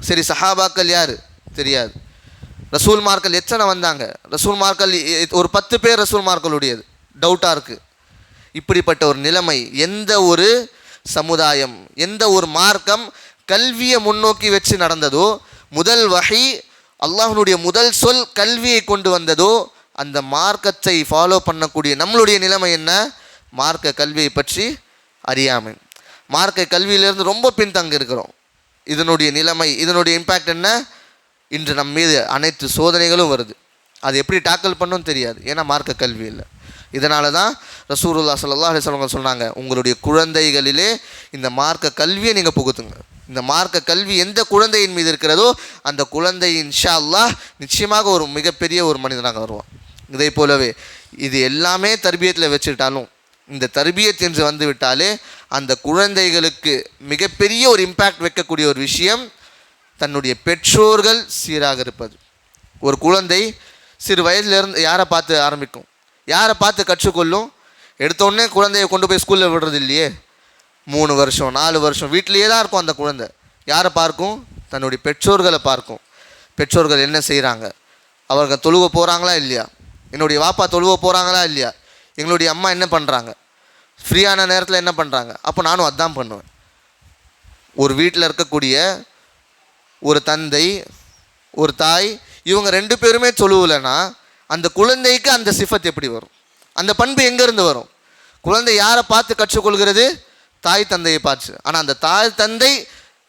சரி, சஹாபாக்கள் யார் தெரியாது. ரசூல்மார்கள் எத்தனை வந்தாங்க, ரசூல்மார்கள் ஒரு 10 பேர் ரசூல்மார்களுடையது டவுட்டாக இருக்குது. இப்படிப்பட்ட ஒரு நிலைமை. எந்த ஒரு சமுதாயம், எந்த ஒரு மார்க்கம் கல்வியை முன்னோக்கி வச்சு நடந்ததோ, முதல் வஹி அல்லாஹ்வுடைய முதல் சொல் கல்வியை கொண்டு வந்ததோ, அந்த மார்க்கத்தை ஃபாலோ பண்ணக்கூடிய நம்மளுடைய நிலைமை என்ன? மார்க்க கல்வியை பற்றி அறியாமை. மார்க்க கல்வியிலிருந்து ரொம்ப பின்தங்க இருக்கிறோம். இதனுடைய நிலைமை, இதனுடைய இம்பேக்ட் என்ன? இன்று நம் மீது அனைத்து சோதனைகளும் வருது. அது எப்படி டாக்கிள் பண்ணணும் தெரியாது, ஏன்னா மார்க்க கல்வி இல்லை. இதனால தான் ரசூலுல்லாஹ் ஸல்லல்லாஹு அலைஹி வஸல்லம் சொன்னாங்க, உங்களுடைய குழந்தைகளிலே இந்த மார்க்க கல்வியை நீங்கள் புகுத்துங்க. இந்த மார்க்க கல்வி எந்த குழந்தையின் மீது இருக்கிறதோ அந்த குழந்தை இன்ஷா அல்லாஹ் நிச்சயமாக ஒரு மிகப்பெரிய ஒரு மனிதனாக வருவான். இதை போலவே இது எல்லாமே தர்பியத்தில் வச்சுக்கிட்டாலும், இந்த தர்பியத் என்று வந்து விட்டாலே அந்த குழந்தைகளுக்கு மிகப்பெரிய ஒரு இம்பேக்ட் வைக்கக்கூடிய ஒரு விஷயம் தன்னுடைய பெற்றோர்கள் சீராக இருப்பது. ஒரு குழந்தை சிறு வயதிலிருந்து யாரை பார்த்து ஆரம்பிக்கும், யாரை பார்த்து கற்றுக்கொள்ளும்? எடுத்தோடனே குழந்தையை கொண்டு போய் ஸ்கூலில் விடுறது இல்லையே. 3 வருஷம் 4 வருஷம் வீட்டிலேயே தான் இருக்கும் அந்த குழந்தை. யாரை பார்க்கும்? தன்னுடைய பெற்றோர்களை பார்க்கும். பெற்றோர்கள் என்ன செய்கிறாங்க, அவர்கள் தொழுவ போகிறாங்களா இல்லையா, என்னுடைய வாப்பா தொழுவ போகிறாங்களா இல்லையா, எங்களுடைய அம்மா என்ன பண்ணுறாங்க, ஃப்ரீயான நேரத்தில் என்ன பண்ணுறாங்க, அப்போ நானும் அதான் பண்ணுவேன். ஒரு வீட்டில் இருக்கக்கூடிய ஒரு தந்தை ஒரு தாய், இவங்க 2 பேருமே தொழுவலைன்னா அந்த குழந்தைக்கு அந்த சிஃபத் எப்படி வரும், அந்த பண்பு எங்கேருந்து வரும்? குழந்தை யாரை பார்த்து கற்றுக்கொள்கிறது? தாய் தந்தையை பார்த்து. ஆனால் அந்த தாய் தந்தை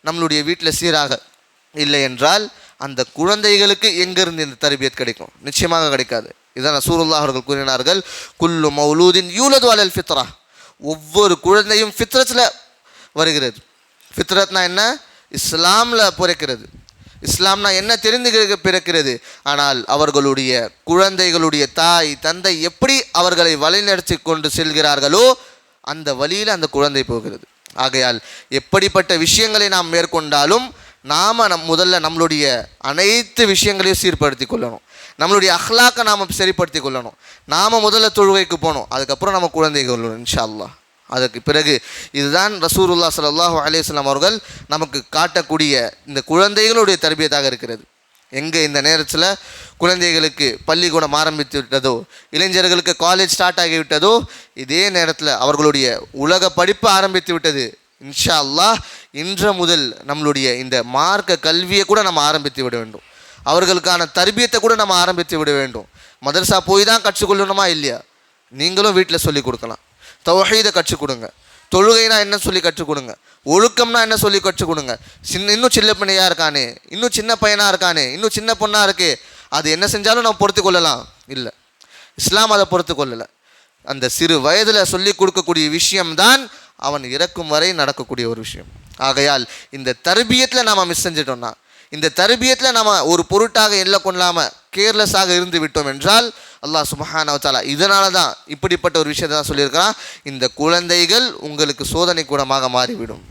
நம்மளுடைய வீட்டில் சீராக இல்லை என்றால் அந்த குழந்தைகளுக்கு எங்கேருந்து இந்த தர்பியத் கிடைக்கும்? நிச்சயமாக கிடைக்காது. இதான் ரசூலுல்லாஹ் அவர்கள் கூறினார்கள், குல்லு மௌலூதின் யூலது அலல் ஃபித்ரா, ஒவ்வொரு குழந்தையும் ஃபித்ரத்தில் வருகிறது. ஃபித்ரத்னா என்ன? இஸ்லாமில் பிறக்கிறது. இஸ்லாம்னா என்ன தெரிந்து பிறக்கிறது. ஆனால் அவர்களுடைய குழந்தைகளுடைய தாய் தந்தை எப்படி அவர்களை வழிநடத்தி கொண்டு செல்கிறார்களோ அந்த வழியில் அந்த குழந்தை போகிறது. ஆகையால் எப்படிப்பட்ட விஷயங்களை நாம் மேற்கொண்டாலும் நாம் முதல்ல நம்மளுடைய அனைத்து விஷயங்களையும் சீர்படுத்தி கொள்ளணும். நம்மளுடைய அஹ்லாக்கை நாம் சரிப்படுத்தி கொள்ளணும். நாம் முதல்ல தொழுகைக்கு போகணும், அதுக்கப்புறம் நம்ம குழந்தைகள் இன்ஷா அல்லாஹ். அதற்கு பிறகு இதுதான் ரசூலுல்லாஹ் ஸல்லல்லாஹு அலைஹி வஸல்லம் அவர்கள் நமக்கு காட்டக்கூடிய இந்த குழந்தைகளுடைய தர்பியத்தாக இருக்கிறது. எங்கே இந்த நேரத்தில் குழந்தைகளுக்கு பள்ளிக்கூடம் ஆரம்பித்து விட்டதோ, இளைஞர்களுக்கு காலேஜ் ஸ்டார்ட் ஆகிவிட்டதோ, இதே நேரத்தில் அவர்களுடைய உலக படிப்பு ஆரம்பித்து விட்டது. இன்ஷா அல்லாஹ் இன்று முதல் நம்மளுடைய இந்த மார்க்க கல்வியை கூட நம்ம ஆரம்பித்து விட வேண்டும். அவர்களுக்கான தர்பியத்தை கூட நம்ம ஆரம்பித்து விட வேண்டும். மதரசா போய் தான் கற்றுக்கொள்ளணுமா இல்லையா? நீங்களும் வீட்டில் சொல்லிக் கொடுக்கலாம். தௌஹீதை கற்றுக் கொடுங்க. தொழுகைனா என்ன சொல்லி கற்றுக் கொடுங்க. ஒழுக்கம்னா என்ன சொல்லி கற்றுக் கொடுங்க. இன்னும் சின்ன பையனாக இருக்கானே, இன்னும் சின்ன பையனாக இருக்கானே, இன்னும் சின்ன பொண்ணாக இருக்கே, அது என்ன செஞ்சாலும் நம்ம பொறுத்து கொள்ளலாம் இல்லை. இஸ்லாம் அதை பொறுத்து கொள்ளலை. அந்த சிறு வயதில் சொல்லி கொடுக்கக்கூடிய விஷயம்தான் அவன் இறக்கும் வரை நடக்கக்கூடிய ஒரு விஷயம். ஆகையால் இந்த தர்பியத்தில் நாம் மிஸ் செஞ்சிட்டோம்னா, இந்த தர்பியத்தில் நாம் ஒரு பொருட்டாக எல்லாம் கொள்ளாமல் கேர்லெஸ்ஸாக இருந்து விட்டோம் என்றால் அல்லாஹ் சுப்ஹானஹு வ தஆலா இதனால தான் இப்படிப்பட்ட ஒரு விஷயத்தை தான் சொல்லியிருக்கிறான், இந்த குழந்தைகள் உங்களுக்கு சோதனை கூடமாக மாறிவிடும்.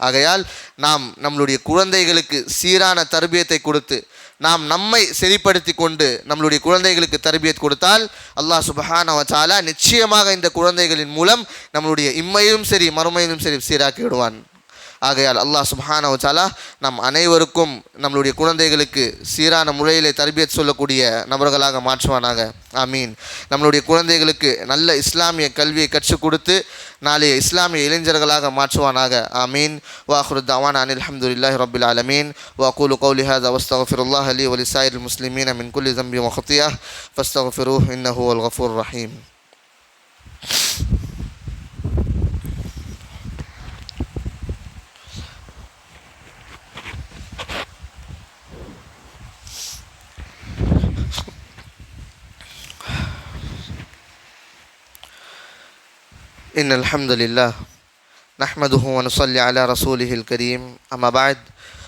ஆகையால் நாம் நம்மளுடைய குழந்தைகளுக்கு சீரான தர்பியத்தை கொடுத்து நாம் நம்மை சரிப்படுத்தி கொண்டு நம்மளுடைய குழந்தைகளுக்கு தர்பியத் கொடுத்தால் அல்லாஹ் சுப்ஹானஹு வ தஆலா நிச்சயமாக இந்த குழந்தைகளின் மூலம் நம்மளுடைய இம்மையிலும் சரி மறுமையிலும் சரி சீராக்கி விடுவான். ஆகையால் அல்லாஹ் சுப்ஹானஹு வ தஆலா நம் அனைவருக்கும் நம்மளுடைய குழந்தைகளுக்கு சீரான முறையிலே தர்பியத் சொல்லக்கூடிய நபர்களாக மாற்றுவானாக. ஆமீன். நம்மளுடைய குழந்தைகளுக்கு நல்ல இஸ்லாமிய கல்வியை கற்றுக் கொடுத்து நாளைய இஸ்லாமிய இளைஞர்களாக மாற்றுவானாக. ஆமீன். வாஹிரு தஅவானா அனில் ஹம்துலில்லாஹி ரப்பில் ஆலமீன். வஅகூலு கௌலி ஹாதா வஸ்தக்ஃபிருல்லாஹ லீ வ லிஸாயிரில் முஸ்லிமீன மின் குல்லி ذنب وخطيئة فاستغفروه إنه هو الغفور الرحيم. إن الحمد لله نحمده ونصلي على رسوله الكريم أما بعد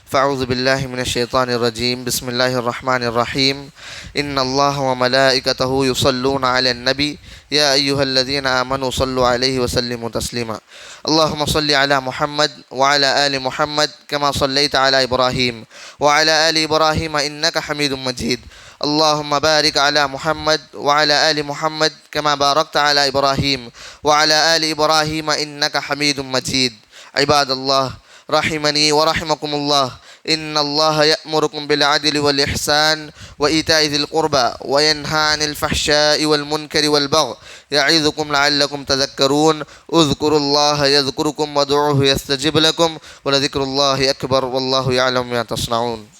فأعوذ بالله من الشيطان الرجيم بسم الله الرحمن الرحيم إن الله وملائكته يصلون على النبي يا أيها الذين آمنوا صلوا عليه وسلموا تسليما اللهم صل على محمد وعلى آل محمد كما صليت على إبراهيم وعلى آل إبراهيم إنك حميد مجيد اللهم بارك على محمد وعلى آل محمد كما باركت على إبراهيم وعلى آل إبراهيم إنك حميد مجيد عباد الله رحمني ورحمكم الله إن الله يأمركم بالعدل والإحسان وإيتاء ذي القربى وينهى عن الفحشاء والمنكر والبغي يعظكم لعلكم تذكرون اذكروا الله يذكركم وادعوه يستجب لكم ولذكر الله أكبر والله يعلم ما تصنعون